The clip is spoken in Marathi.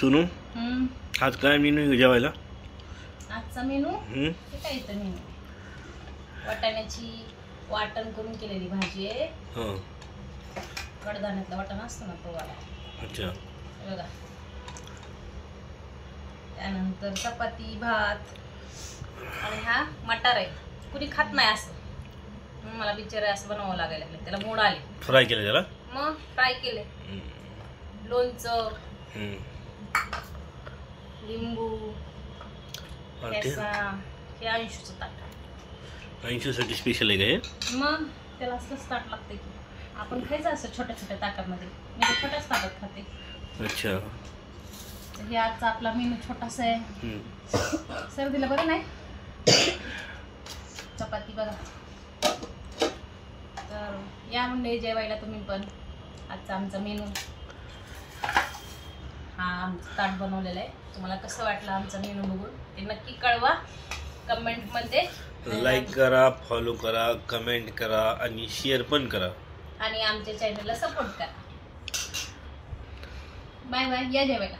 सुनू आज काय मेनू जेवायला? आजचा मेनू काय इथं मेनू वाटाण्याची वाटण करून केलेली भाजी आहे. कडधान्यातला वाटण असतो ना तो वाला. अच्छा बघा. त्यानंतर चपाती भात आणि हा मटार आहे. कुणी खात नाही असं, मला बिचारे असं बनावं लागायला लागलं. त्याला मोड आले. फ्राय केलं त्याला? मग फ्राय केले. लोणचं, लिंबू, हे अंशूचं ताट. अंशूसाठी स्पेशल आहे का हे? मग त्याला असंच ताट लागते की आपण खायचं असं छोट्या छोट्या ताटामध्ये. मी तर छोट्याच ताटात खाते. अच्छा. हे आजचा आपला मेनू छोटासा आहे. सर्दीला बरं नाही. चपाती बघा. तर या म्हणजे जेवायला तुम्ही पण. आजचा आमचा मेनू हा आमचं ताट बनवलेलं आहे. तुम्हाला कसं वाटलं आमचा मेनू बघून ते नक्की कळवा कमेंटमध्ये. लाईक करा, फॉलो करा, कमेंट करा आणि शेअर पण करा आणि आमच्या चॅनलला सपोर्ट करा. Bye bye. या जेवायला.